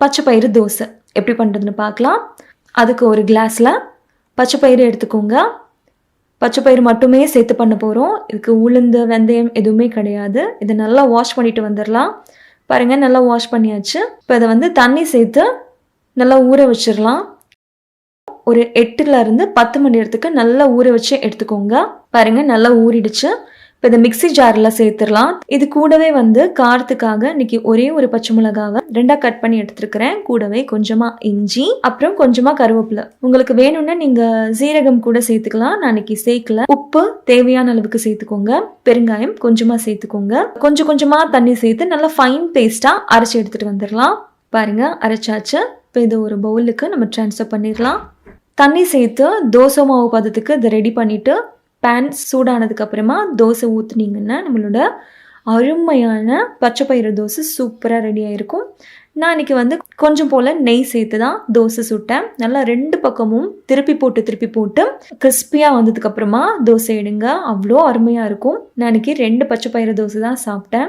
பச்சை பயிறு தோசை எப்படி பண்ணுறதுன்னு பார்க்கலாம். அதுக்கு ஒரு கிளாஸில் பச்சை பயிறு எடுத்துக்கோங்க. பச்சை பயிறு மட்டுமே சேர்த்து பண்ண போகிறோம். இதுக்கு உளுந்து வெந்தயம் எதுவுமே கிடையாது. இதை நல்லா வாஷ் பண்ணிட்டு வந்துடலாம். பாருங்கள், நல்லா வாஷ் பண்ணியாச்சு. இப்போ இதை வந்து தண்ணி சேர்த்து நல்லா ஊற வச்சிடலாம். ஒரு 8லேருந்து 10 மணி நேரத்துக்கு நல்லா ஊற வச்சு எடுத்துக்கோங்க. பாருங்கள், நல்லா ஊறிடுச்சு. இப்போ இதை மிக்சி ஜாரில் சேர்த்துடலாம். இது கூடவே வந்து காரத்துக்காக இன்னைக்கு ஒரே ஒரு பச்சை மிளகாவை 2ஆக கட் பண்ணி எடுத்துருக்கிறேன். கூடவே கொஞ்சமாக இஞ்சி, அப்புறம் கொஞ்சமாக கருவேப்பிலை. உங்களுக்கு வேணும்னா நீங்கள் சீரகம் கூட சேர்த்துக்கலாம். நான் இன்னைக்கு சேர்க்கல. உப்பு தேவையான அளவுக்கு சேர்த்துக்கோங்க. பெருங்காயம் கொஞ்சமாக சேர்த்துக்கோங்க. கொஞ்சம் கொஞ்சமாக தண்ணி சேர்த்து நல்லா ஃபைன் பேஸ்ட்டாக அரைச்சி எடுத்துகிட்டு வந்துடலாம். பாருங்கள், அரைச்சாச்சு. இப்போ இதை ஒரு பவுலுக்கு நம்ம ட்ரான்ஸ்ஃபர் பண்ணிடலாம். தண்ணி சேர்த்து தோசை மாவு பதத்துக்கு இதை ரெடி பண்ணிவிட்டு பேன் சூடானதுக்கு அப்புறமா தோசை ஊற்றுனீங்கன்னா நம்மளோட அருமையான பச்சை பயிறு தோசை சூப்பராக ரெடி ஆகிருக்கும். நான் இன்றைக்கி வந்து கொஞ்சம் போல் நெய் சேர்த்து தான் தோசை சுட்டேன். நல்லா 2 பக்கமும் திருப்பி போட்டு கிறிஸ்பியாக வந்ததுக்கப்புறமா தோசை எடுங்க. அவ்வளோ அருமையாக இருக்கும். நான் இன்றைக்கி 2 பச்சை பயிறு தோசை தான் சாப்பிட்டேன்.